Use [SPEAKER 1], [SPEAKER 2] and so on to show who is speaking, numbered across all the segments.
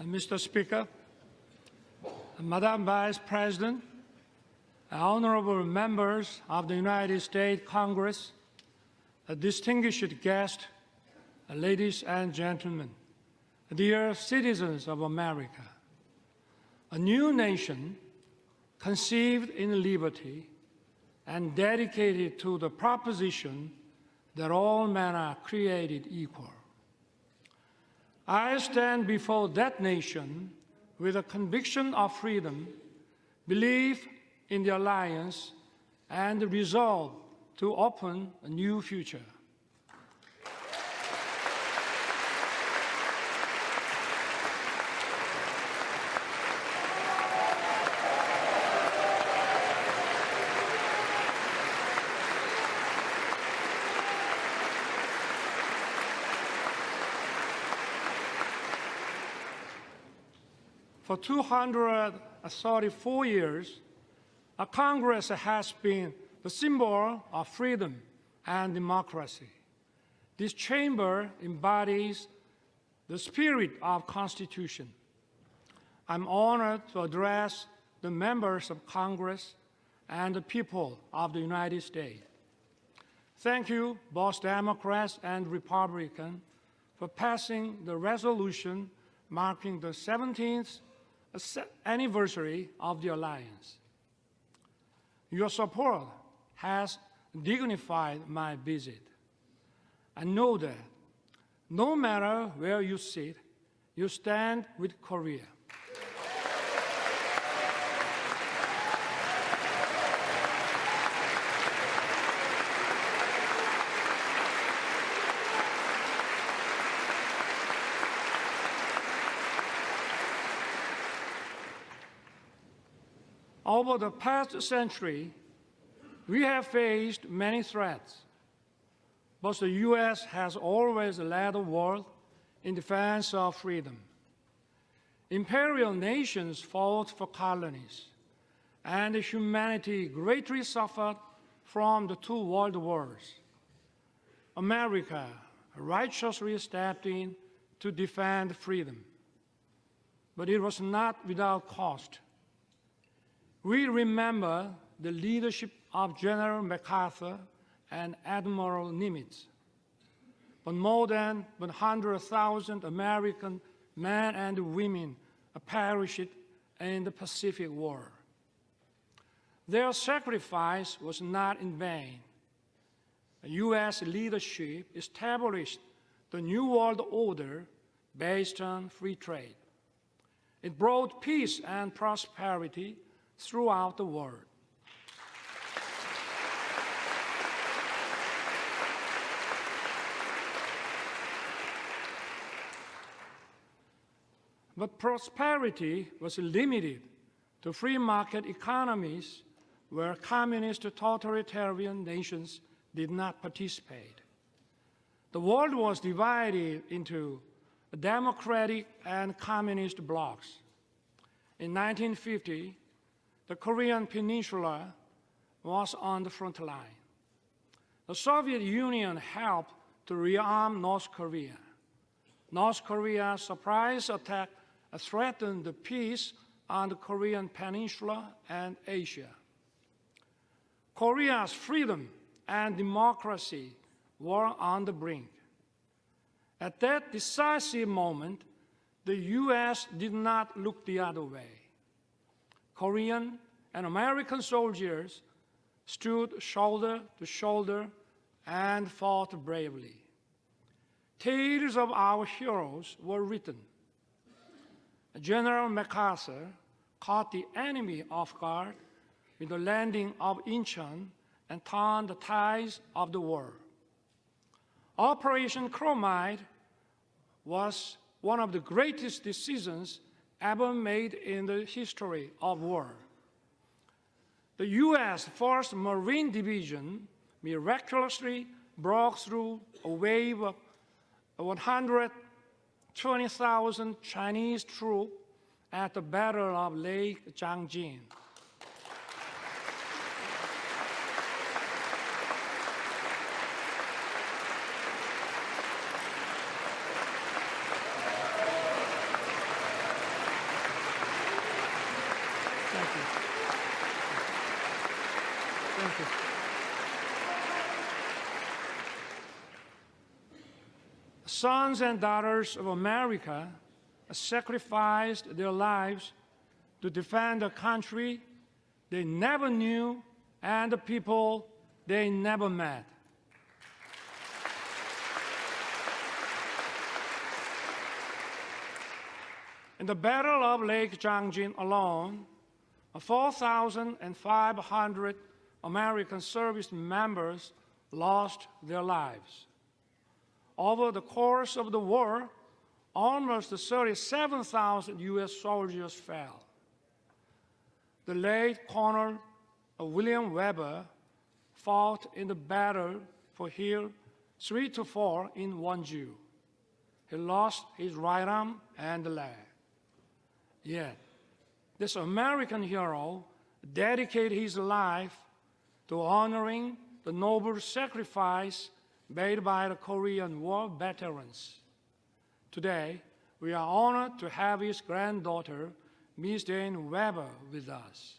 [SPEAKER 1] Mr. Speaker, Madam Vice President, honorable members of the United States Congress, distinguished guests, ladies and gentlemen, dear citizens of America, a new nation conceived in liberty and dedicated to the proposition that all men are created equal. I stand before that nation with a conviction of freedom, belief in the alliance, and the resolve to open a new future. For 234 years, our Congress has been the symbol of freedom and democracy. This chamber embodies the spirit of Constitution. I'm honored to address the members of Congress and the people of the United States. Thank you, both Democrats and Republicans, for passing the resolution marking the 17th anniversary of the alliance. Your support has dignified my visit. I know that no matter where you sit, you stand with Korea. Over the past century, we have faced many threats, but the U.S. has always led the world in defense of freedom. Imperial nations fought for colonies, and humanity greatly suffered from the two world wars. America righteously stepped in to defend freedom, but it was not without cost. We remember the leadership of General MacArthur and Admiral Nimitz. But more than 100,000 American men and women perished in the Pacific War. Their sacrifice was not in vain. The U.S. leadership established the New World Order based on free trade. It brought peace and prosperity throughout the world. But prosperity was limited to free market economies where communist totalitarian nations did not participate. The world was divided into democratic and communist blocs. In 1950, the Korean Peninsula was on the front line. The Soviet Union helped to rearm North Korea. North Korea's surprise attack threatened the peace on the Korean Peninsula and Asia. Korea's freedom and democracy were on the brink. At that decisive moment, the U.S. did not look the other way. Korean and American soldiers stood shoulder to shoulder and fought bravely. Tales of our heroes were written. General MacArthur caught the enemy off guard with the landing of Incheon and turned the tides of the war. Operation Chromite was one of the greatest decisions ever made in the history of war. The U.S. 1st Marine Division miraculously broke through a wave of 120,000 Chinese troops at the Battle of Lake Changjin. Sons and daughters of America sacrificed their lives to defend a country they never knew and the people they never met. In the Battle of Lake Changjin alone, 4,500 American service members lost their lives. Over the course of the war, almost 37,000 U.S. soldiers fell. The late Colonel William Weber fought in the battle for Hill 3 to 4 in Wonju. He lost his right arm and leg. Yet, this American hero dedicated his life to honoring the noble sacrifice made by the Korean War veterans. Today, we are honored to have his granddaughter, Ms. Jane Weber, with us.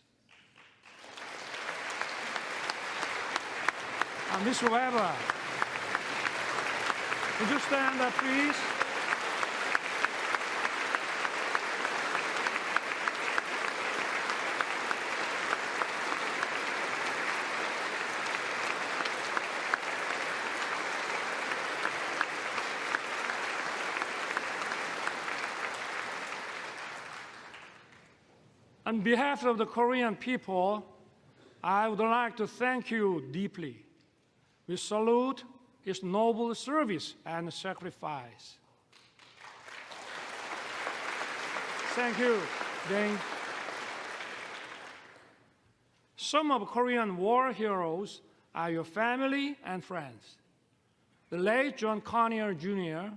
[SPEAKER 1] Ms. Weber, would you stand up, please? On behalf of the Korean people, I would like to thank you deeply. We salute his noble service and sacrifice. Thank you, Dane. Some of Korean war heroes are your family and friends. The late John Conyers Jr.,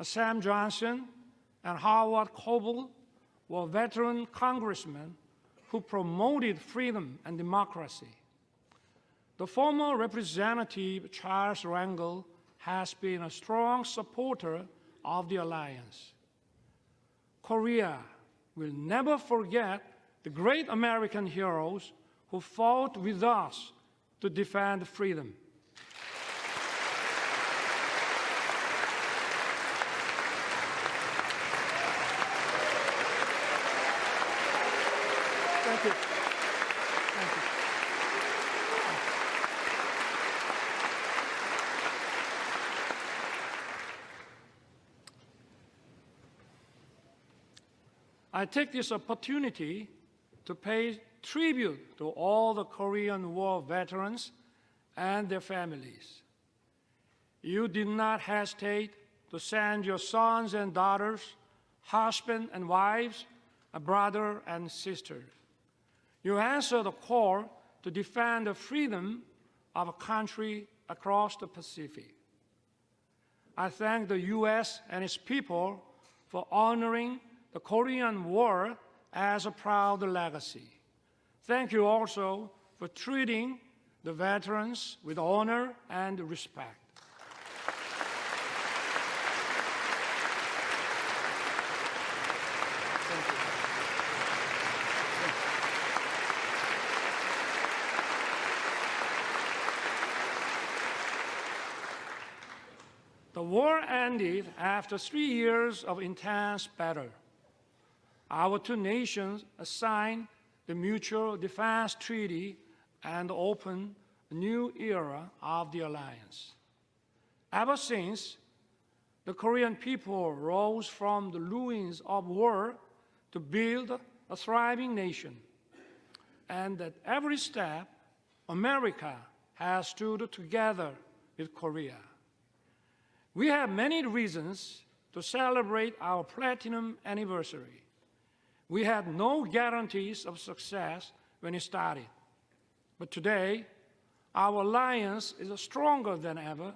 [SPEAKER 1] Sam Johnson, and Howard Coble were veteran congressmen who promoted freedom and democracy. The former Representative Charles Rangel has been a strong supporter of the alliance. Korea will never forget the great American heroes who fought with us to defend freedom. Thank you. Thank you. I take this opportunity to pay tribute to all the Korean War veterans and their families. You did not hesitate to send your sons and daughters, husbands and wives, a brother and sisters. You answered the call to defend the freedom of a country across the Pacific. I thank the U.S. and its people for honoring the Korean War as a proud legacy. Thank you also for treating the veterans with honor and respect. Thank you. The war ended after 3 years of intense battle. Our two nations signed the Mutual Defense Treaty and opened a new era of the alliance. Ever since, the Korean people rose from the ruins of war to build a thriving nation. And at every step, America has stood together with Korea. We have many reasons to celebrate our platinum anniversary. We had no guarantees of success when it started. But today, our alliance is stronger than ever,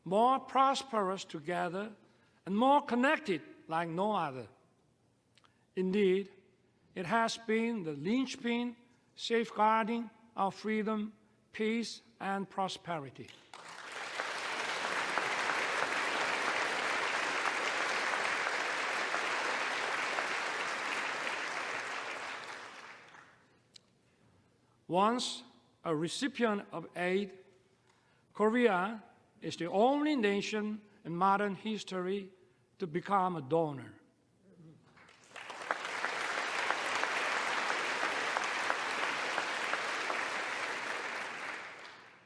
[SPEAKER 1] more prosperous together, and more connected like no other. Indeed, it has been the linchpin safeguarding our freedom, peace, and prosperity. Once a recipient of aid, Korea is the only nation in modern history to become a donor.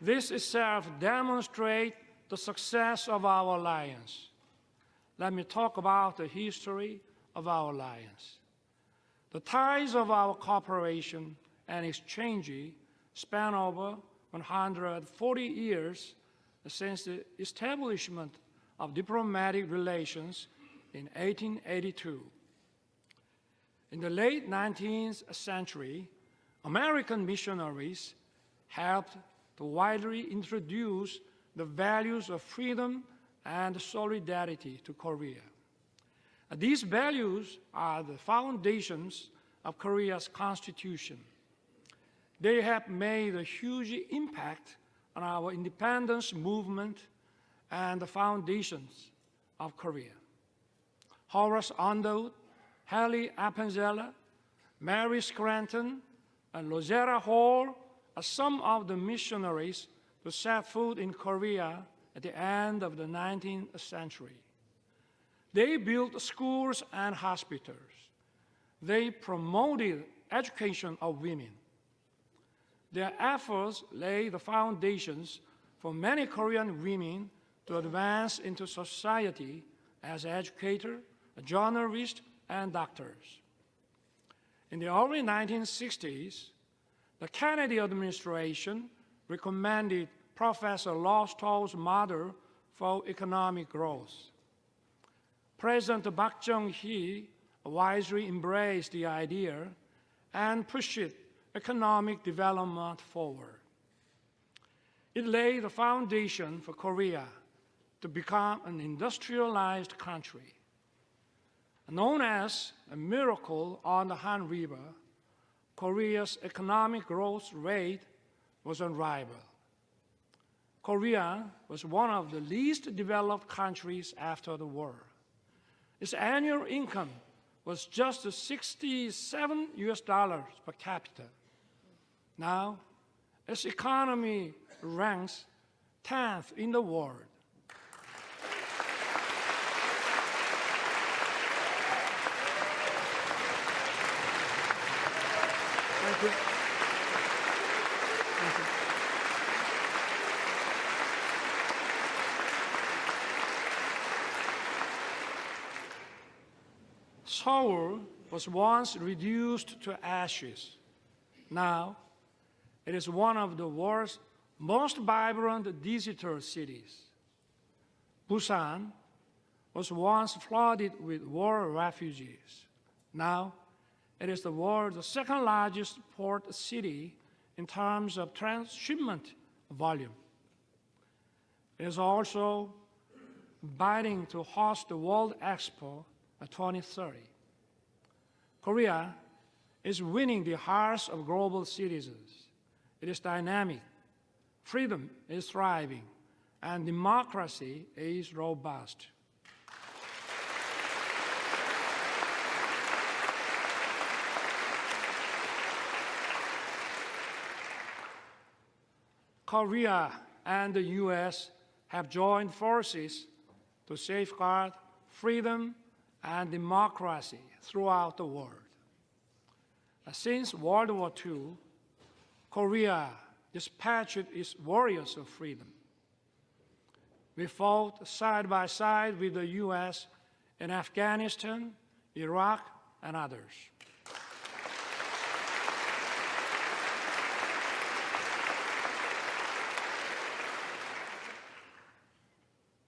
[SPEAKER 1] This itself demonstrates the success of our alliance. Let me talk about the history of our alliance. The ties of our cooperation and exchange span over 140 years since the establishment of diplomatic relations in 1882. In the late 19th century, American missionaries helped to widely introduce the values of freedom and solidarity to Korea. These values are the foundations of Korea's constitution. They have made a huge impact on our independence movement and the foundations of Korea. Horace Underwood, Hallie Appenzeller, Mary Scranton, and Rosetta Hall are some of the missionaries who set foot in Korea at the end of the 19th century. They built schools and hospitals. They promoted education of women. Their efforts laid the foundations for many Korean women to advance into society as educators, journalists, and doctors. In the early 1960s, the Kennedy administration recommended Professor Lostow's model for economic growth. President Park Chung-hee wisely embraced the idea and pushed economic development forward. It laid the foundation for Korea to become an industrialized country. Known as a miracle on the Han River, Korea's economic growth rate was unrivaled. Korea was one of the least developed countries after the war. Its annual income was just $67 per capita. Now, its economy ranks 10th in the world. Thank you. Thank you. Seoul was once reduced to ashes. Now, it is one of the world's most vibrant digital cities. Busan was once flooded with war refugees. Now, it is the world's second largest port city in terms of transshipment volume. It is also bidding to host the World Expo 2030. Korea is winning the hearts of global citizens. It is dynamic, freedom is thriving, and democracy is robust. Korea and the U.S. have joined forces to safeguard freedom and democracy throughout the world. Since World War II, Korea dispatched its warriors of freedom. We fought side by side with the U.S. in Afghanistan, Iraq, and others.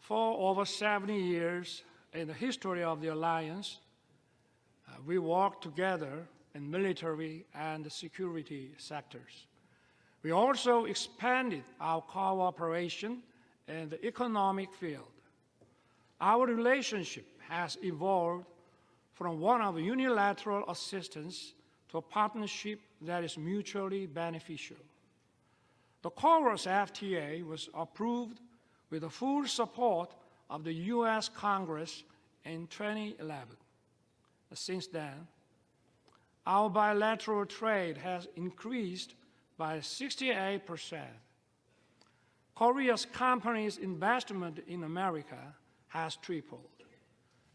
[SPEAKER 1] For over 70 years in the history of the alliance, we worked together in military and security sectors. We also expanded our cooperation in the economic field. Our relationship has evolved from one of unilateral assistance to a partnership that is mutually beneficial. The Chorus FTA was approved with the full support of the U.S. Congress in 2011. Since then, our bilateral trade has increased by 68%. Korea's companies' investment in America has tripled.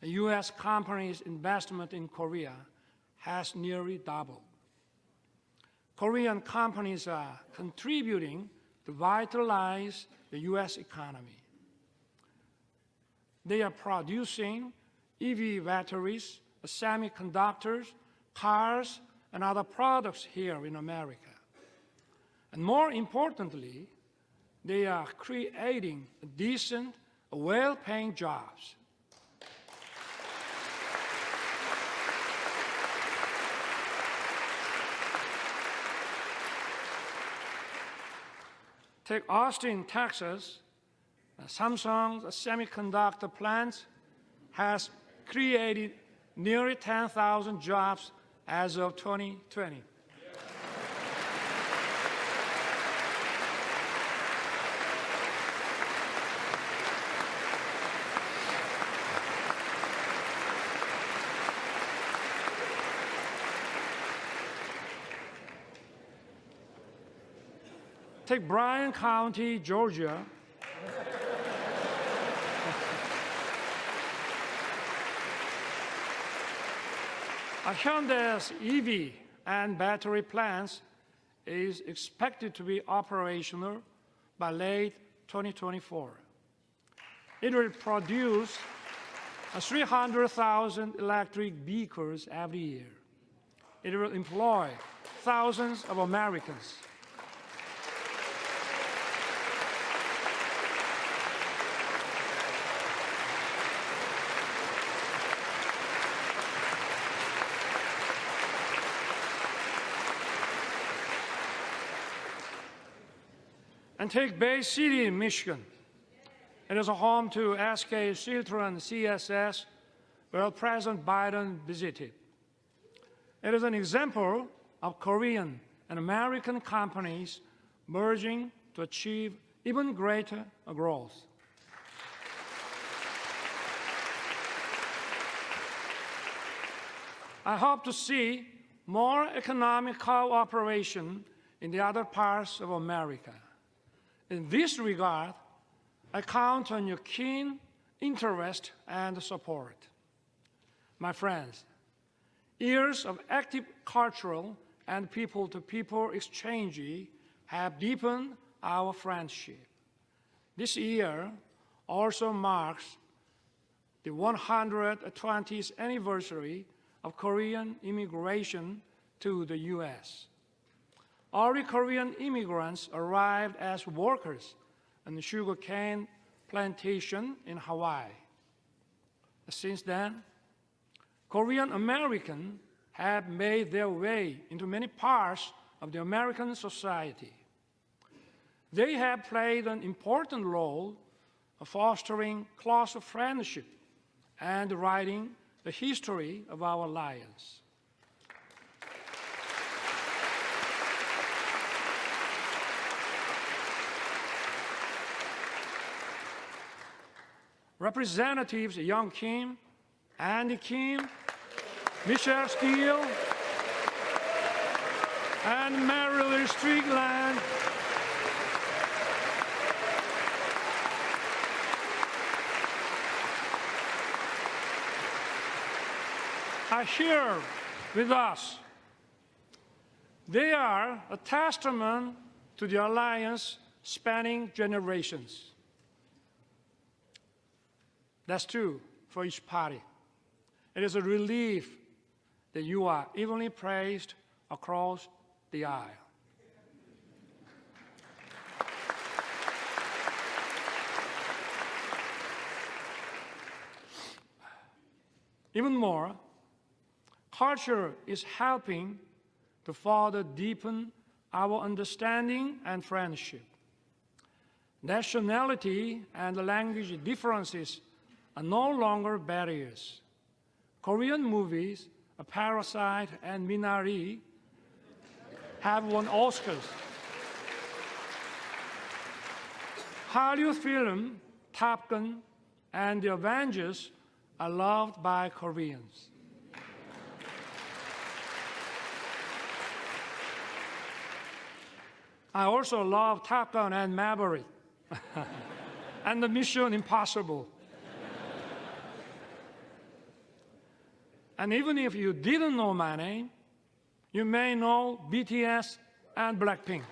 [SPEAKER 1] The U.S. companies' investment in Korea has nearly doubled. Korean companies are contributing to vitalize the U.S. economy. They are producing EV batteries, semiconductors, cars, and other products here in America. And more importantly, they are creating decent, well-paying jobs. Take Austin, Texas. Samsung's semiconductor plant has created nearly 10,000 jobs as of 2020. Take Bryan County, Georgia. Hyundai's EV and battery plants is expected to be operational by late 2024. It will produce 300,000 electric vehicles every year. It will employ thousands of Americans. And take Bay City, Michigan. It is a home to SK Chiltern CSS, where President Biden visited. It is an example of Korean and American companies merging to achieve even greater growth. I hope to see more economic cooperation in the other parts of America. In this regard, I count on your keen interest and support. My friends, years of active cultural and people-to-people exchange have deepened our friendship. This year also marks the 120th anniversary of Korean immigration to the U.S. Early Korean immigrants arrived as workers on the sugarcane plantation in Hawaii. Since then, Korean Americans have made their way into many parts of the American society. They have played an important role of fostering close friendship and writing the history of our alliance. Representatives Young Kim, Andy Kim, Michelle Steele, and Mary Strickland are here with us. They are a testament to the alliance spanning generations. That's true for each party. It is a relief that you are evenly praised across the aisle. Even more, culture is helping to further deepen our understanding and friendship. Nationality and language differences are no longer barriers. Korean movies, Parasite and Minari, have won Oscars. Hallyu film, Top Gun, and The Avengers are loved by Koreans. I also love Top Gun and Maverick and the Mission Impossible. And even if you didn't know my name, you may know BTS and Blackpink.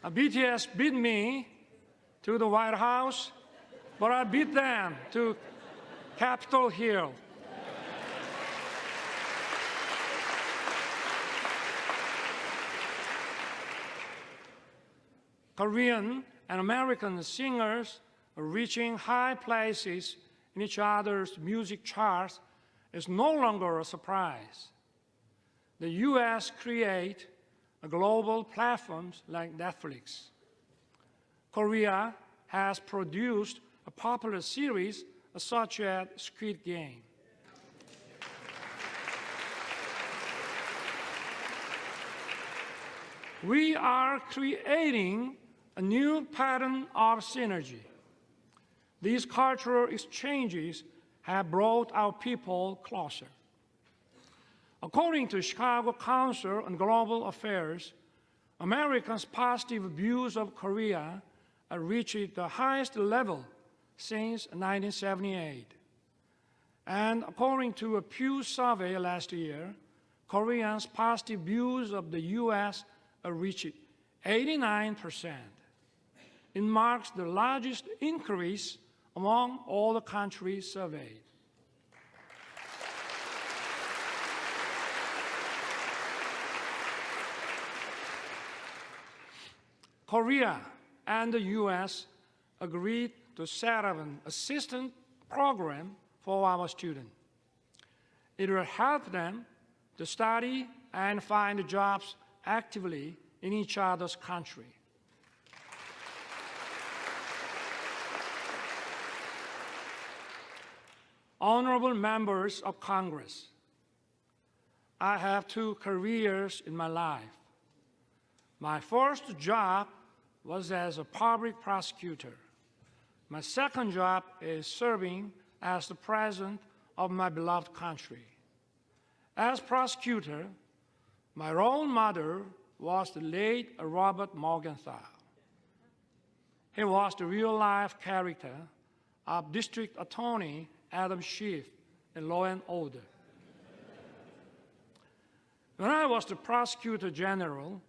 [SPEAKER 1] BTS beat me to the White House, but I beat them to Capitol Hill. Korean and American singers are reaching high places in each other's music charts is no longer a surprise. The US create global platforms like Netflix. Korea has produced a popular series such as Squid Game. We are creating a new pattern of synergy. These cultural exchanges have brought our people closer. According to Chicago Council on Global Affairs, Americans' positive views of Korea have reached the highest level since 1978. And according to a Pew survey last year, Koreans' positive views of the U.S. have reached 89%. It marks the largest increase among all the countries surveyed. Korea and the U.S. agreed to set up an assistance program for our students. It will help them to study and find jobs actively in each other's country. Honorable members of Congress, I have 2 careers in my life. My first job was as a public prosecutor. My second job is serving as the president of my beloved country. As prosecutor, my role model was the late Robert Morgenthau. He was the real-life character of District Attorney Adam Schiff in Law and Order. When I was the Prosecutor General,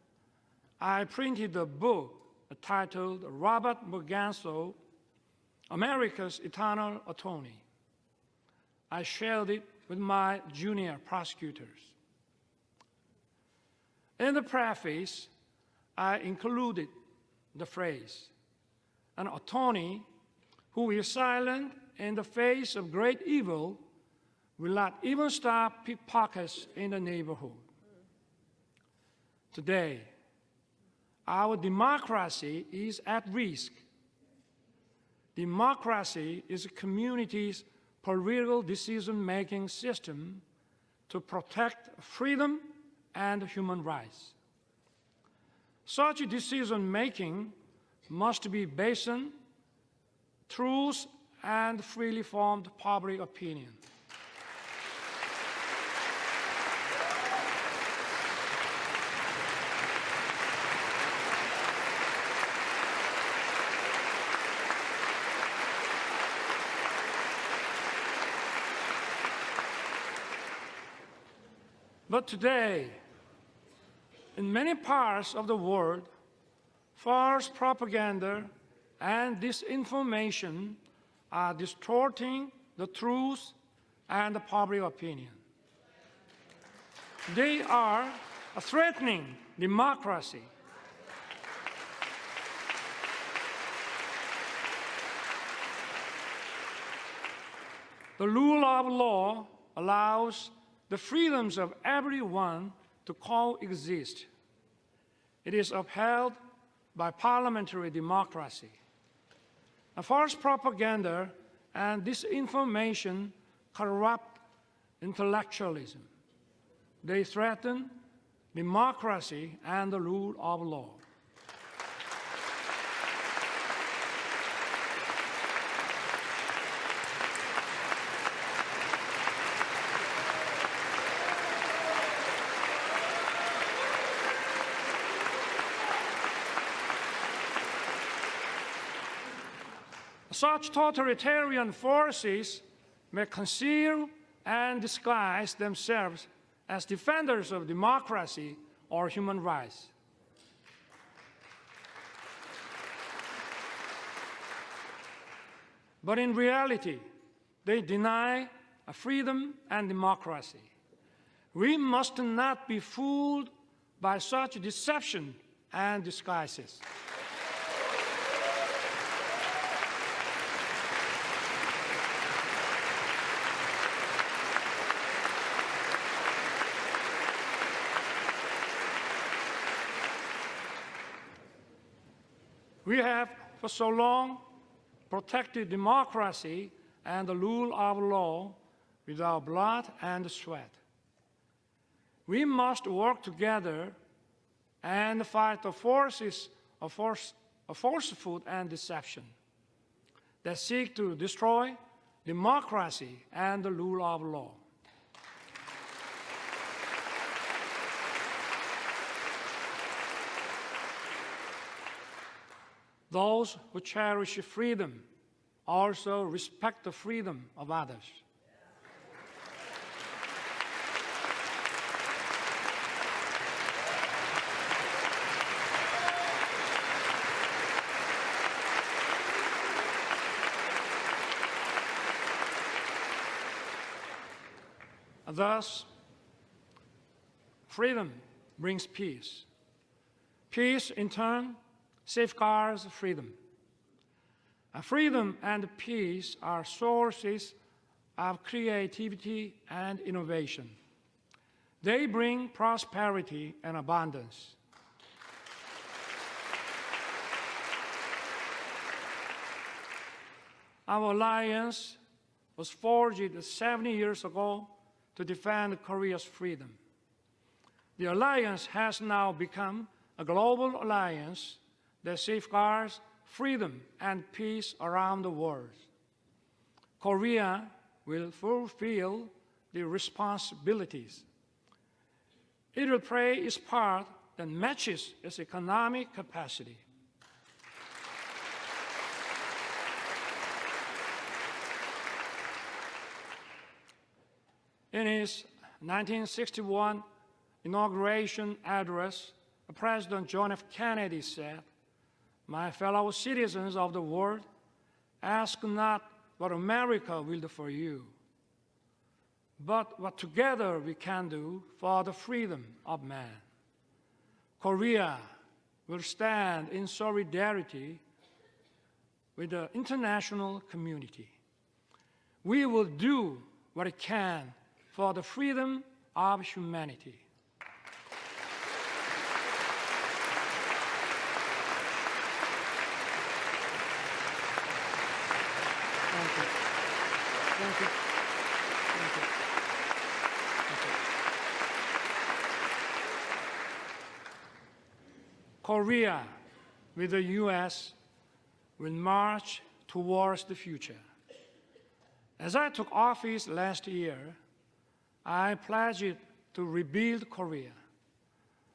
[SPEAKER 1] I printed a book titled Robert Morgenthau, America's Eternal Attorney. I shared it with my junior prosecutors. In the preface, I included the phrase, an attorney who is silent in the face of great evil will not even stop pickpockets in the neighborhood. Today, our democracy is at risk. Democracy is a community's political decision-making system to protect freedom and human rights. Such decision-making must be based on truth and freely formed public opinion. But today, in many parts of the world, false propaganda and disinformation are distorting the truth and the public opinion. They are threatening democracy. The rule of law allows the freedoms of everyone to coexist. It is upheld by parliamentary democracy. False propaganda and disinformation corrupt intellectualism. They threaten democracy and the rule of law. Such totalitarian forces may conceal and disguise themselves as defenders of democracy or human rights. But in reality, they deny freedom and democracy. We must not be fooled by such deception and disguises. We have for so long protected democracy and the rule of law with our blood and sweat. We must work together and fight the forces of falsehood and deception that seek to destroy democracy and the rule of law. Those who cherish freedom also respect the freedom of others. Thus, freedom brings peace. Peace, in turn, safeguards freedom. Freedom and peace are sources of creativity and innovation. They bring prosperity and abundance. Our alliance was forged 70 years ago to defend Korea's freedom. The alliance has now become a global alliance that safeguards freedom and peace around the world. Korea will fulfill the responsibilities. It will play its part that matches its economic capacity. In his 1961 inauguration address, President John F. Kennedy said, "My fellow citizens of the world, ask not what America will do for you, but what together we can do for the freedom of man. Korea will stand in solidarity with the international community. We will do what it can for the freedom of humanity." Thank you. Thank you. Thank you. Thank you. Korea, with the U.S., will march towards the future. As I took office last year, I pledged to rebuild Korea,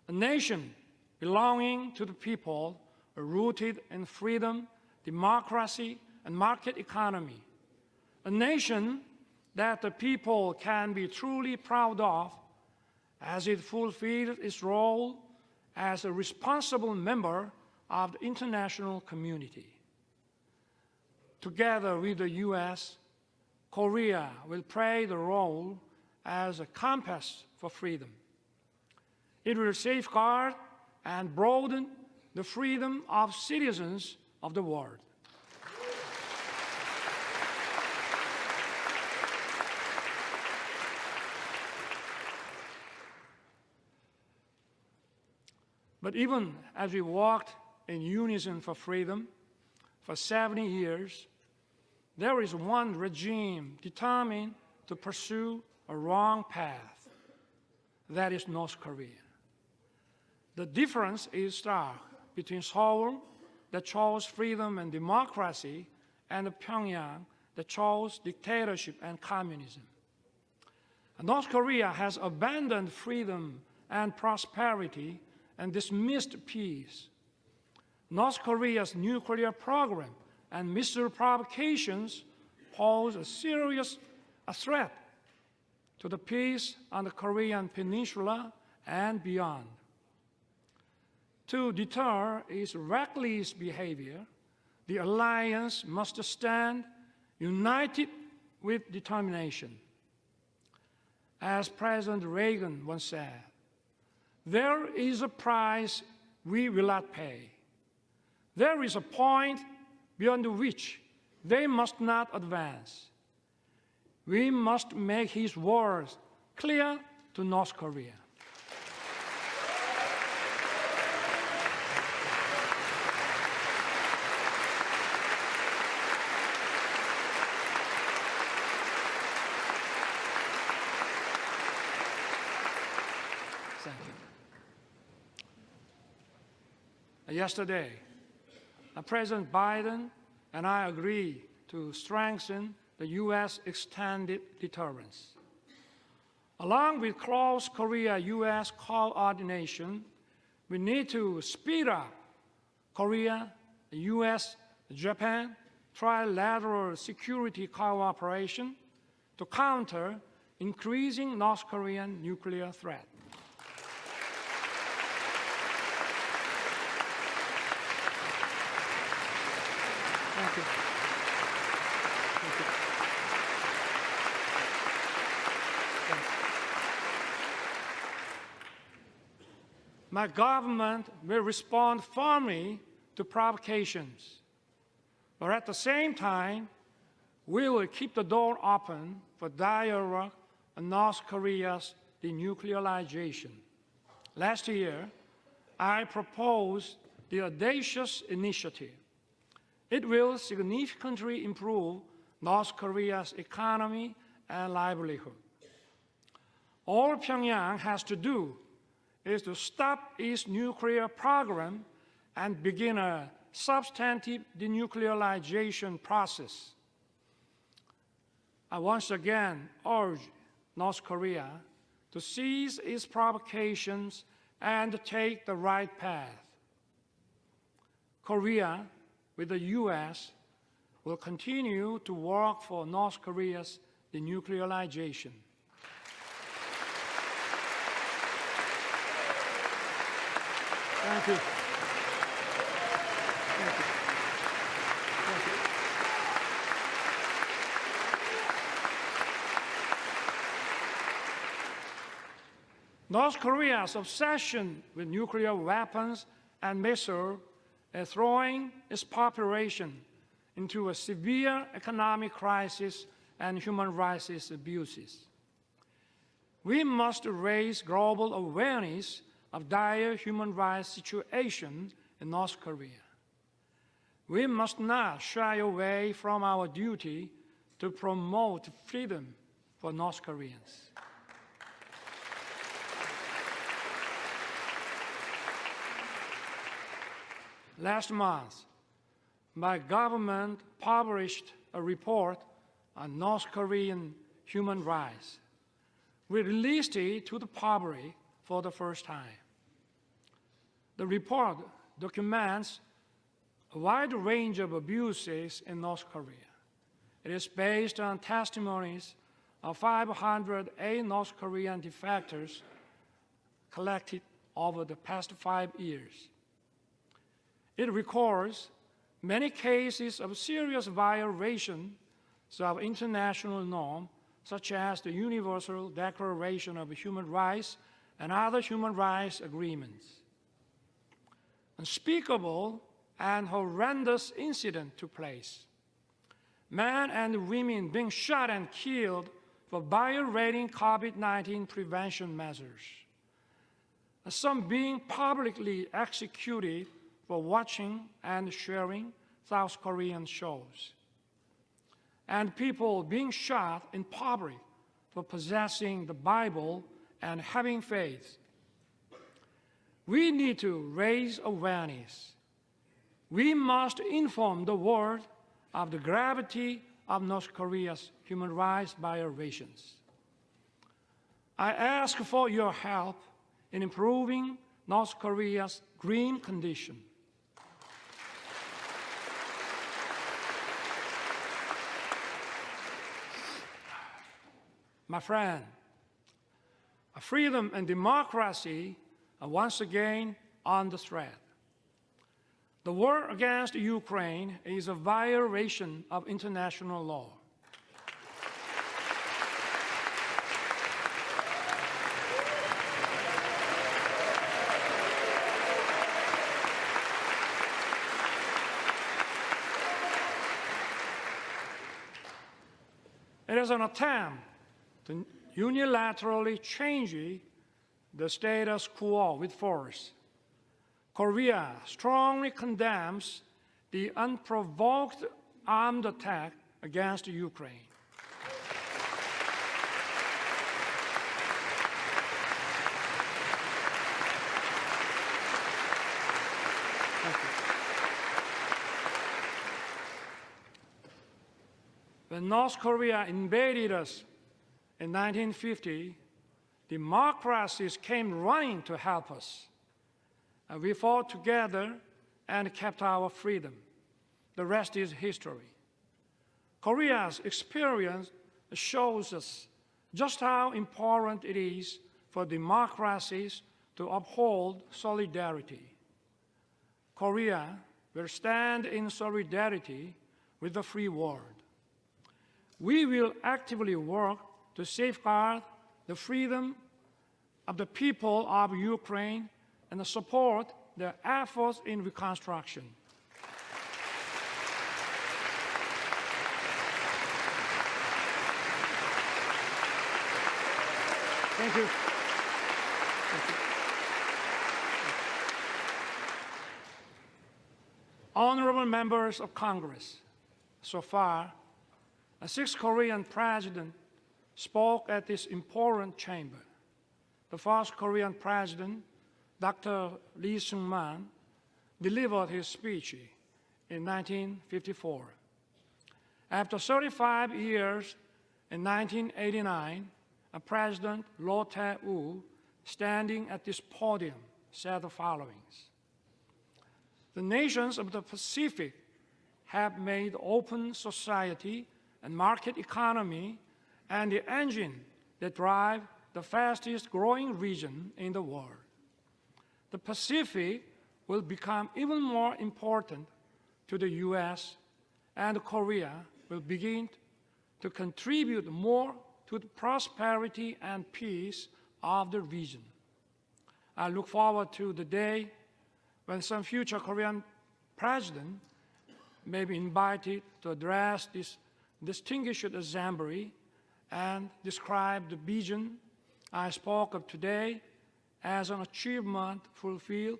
[SPEAKER 1] a nation belonging to the people, rooted in freedom, democracy, and market economy, a nation that the people can be truly proud of as it fulfills its role as a responsible member of the international community. Together with the U.S., Korea will play the role as a compass for freedom. It will safeguard and broaden the freedom of citizens of the world. But even as we walked in unison for freedom for 70 years, there is one regime determined to pursue a wrong path. That is North Korea. The difference is stark between Seoul, that chose freedom and democracy, and Pyongyang, that chose dictatorship and communism. North Korea has abandoned freedom and prosperity and dismissed peace. North Korea's nuclear program and missile provocations pose a serious threat to the peace on the Korean Peninsula and beyond. To deter its reckless behavior, the alliance must stand united with determination. As President Reagan once said, "There is a price we will not pay. There is a point beyond which they must not advance." We must make his words clear to North Korea. Thank you. Yesterday, President Biden and I agreed to strengthen the U.S. extended deterrence. Along with close Korea-U.S. coordination, we need to speed up Korea, U.S., Japan trilateral security cooperation to counter increasing North Korean nuclear threat. Thank you. Thank you. My government will respond firmly to provocations, but at the same time, we will keep the door open for dialogue on North Korea's denuclearization. Last year, I proposed the audacious initiative. It will significantly improve North Korea's economy and livelihood. All Pyongyang has to do is to stop its nuclear program and begin a substantive denuclearization process. I once again urge North Korea to cease its provocations and take the right path. Korea, with the U.S., will continue to work for North Korea's denuclearization. Thank you. Thank you. Thank you. North Korea's obsession with nuclear weapons and missiles is throwing its population into a severe economic crisis and human rights abuses. We must raise global awareness of dire human rights situation in North Korea. We must not shy away from our duty to promote freedom for North Koreans. Last month, my government published a report on North Korean human rights. We released it to the public for the first time. The report documents a wide range of abuses in North Korea. It is based on testimonies of 508 North Korean defectors collected over the past 5 years. It records many cases of serious violations of international norms, such as the Universal Declaration of Human Rights and other human rights agreements. Unspeakable and horrendous incidents took place. Men and women being shot and killed for violating COVID-19 prevention measures. Some being publicly executed for watching and sharing South Korean shows. And people being shot in public for possessing the Bible and having faith. We need to raise awareness. We must inform the world of the gravity of North Korea's human rights violations. I ask for your help in improving North Korea's green condition. My friend, freedom and democracy are once again under threat. The war against Ukraine is a violation of international law. It is an attempt to unilaterally change the status quo with force. Korea strongly condemns the unprovoked armed attack against Ukraine. When North Korea invaded us in 1950, democracies came running to help us. We fought together and kept our freedom. The rest is history. Korea's experience shows us just how important it is for democracies to uphold solidarity. Korea will stand in solidarity with the free world. We will actively work to safeguard the freedom of the people of Ukraine and support their efforts in reconstruction. Thank you. Honorable members of Congress, so far, 6 Korean presidents spoke at this important chamber. The first Korean president, Dr. Lee Sung-man, delivered his speech in 1954. After 35 years, in 1989, President Roh Tae-woo, standing at this podium, said the following: "The nations of the Pacific have made open society and market economy and the engine that drive the fastest growing region in the world. The Pacific will become even more important to the U.S., and Korea will begin to contribute more to the prosperity and peace of the region. I look forward to the day when some future Korean president may be invited to address this distinguished assembly and describe the vision I spoke of today as an achievement fulfilled,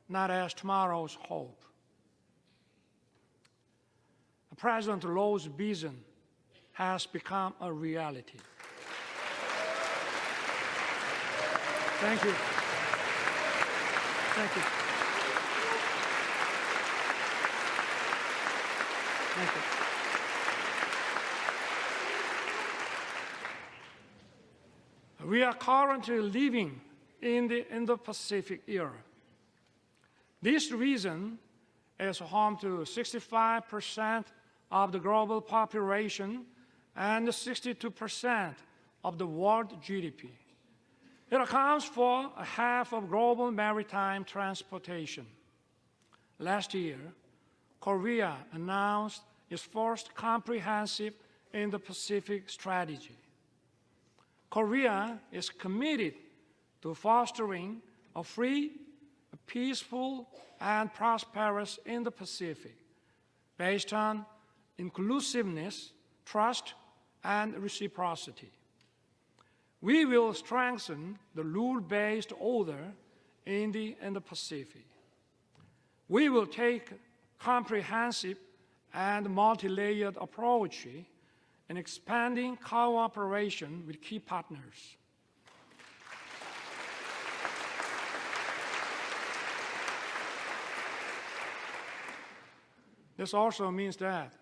[SPEAKER 1] not as tomorrow's hope." President Roh's vision has become a reality. Thank you. Thank you. Thank you. We are currently living in the Indo-Pacific era. This region is home to 65% of the global population and 62% of the world GDP. It accounts for half of global maritime transportation. Last year, Korea announced its first comprehensive Indo-Pacific strategy. Korea is committed to fostering a free, a peaceful, and prosperous Indo-Pacific based on inclusiveness, trust, and reciprocity. We will strengthen the rule-based order in the Indo-Pacific. We will take a comprehensive and multi-layered approach in expanding cooperation with key partners. This also means that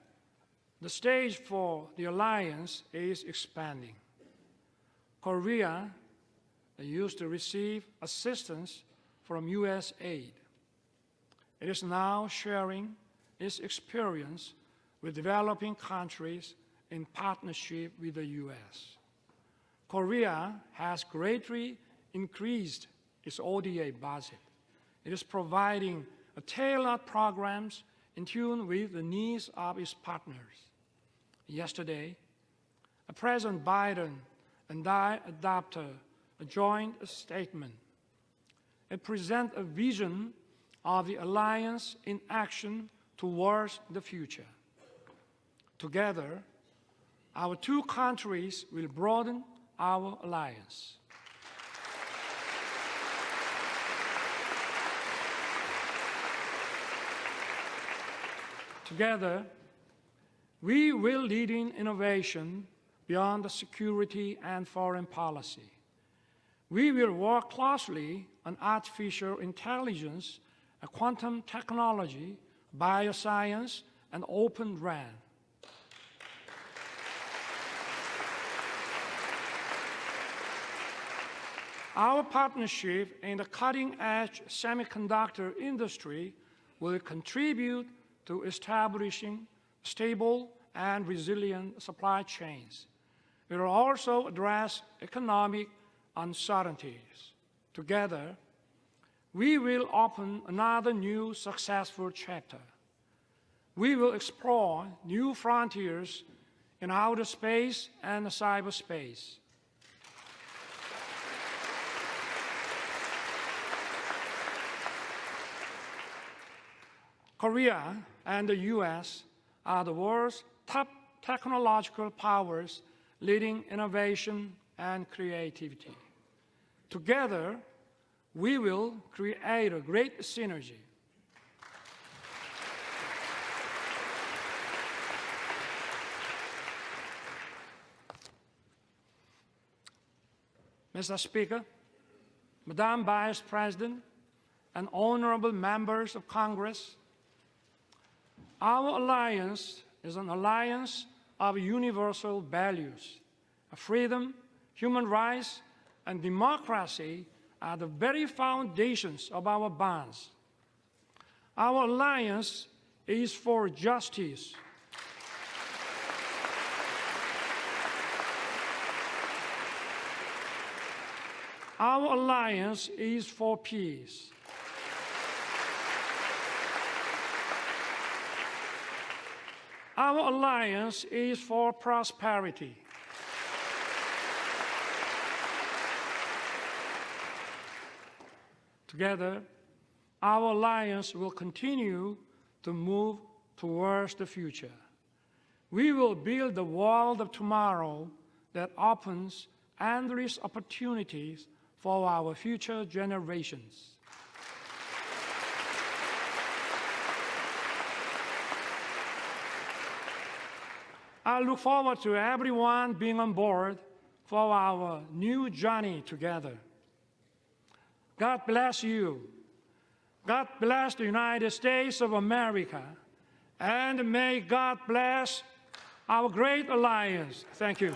[SPEAKER 1] the stage for the alliance is expanding. Korea used to receive assistance from U.S. aid. It is now sharing its experience with developing countries in partnership with the U.S. Korea has greatly increased its ODA budget. It is providing tailored programs in tune with the needs of its partners. Yesterday, President Biden and I adopted a joint statement. It presents a vision of the alliance in action towards the future. Together, our two countries will broaden our alliance. Together, we will lead in innovation beyond security and foreign policy. We will work closely on artificial intelligence, quantum technology, bioscience, and open RAN. Our partnership in the cutting-edge semiconductor industry will contribute to establishing stable and resilient supply chains. It will also address economic uncertainties. Together, we will open another new successful chapter. We will explore new frontiers in outer space and cyberspace. Korea and the US are the world's top technological powers leading innovation and creativity. Together, we will create a great synergy. Mr. Speaker, Madam Vice President, and honorable members of Congress, our alliance is an alliance of universal values. Freedom, human rights, and democracy are the very foundations of our bonds. Our alliance is for justice. Our alliance is for peace. Our alliance is for prosperity. Together, our alliance will continue to move towards the future. We will build the world of tomorrow that opens endless opportunities for our future generations. I look forward to everyone being on board for our new journey together. God bless you. God bless the United States of America. And may God bless our great alliance. Thank you.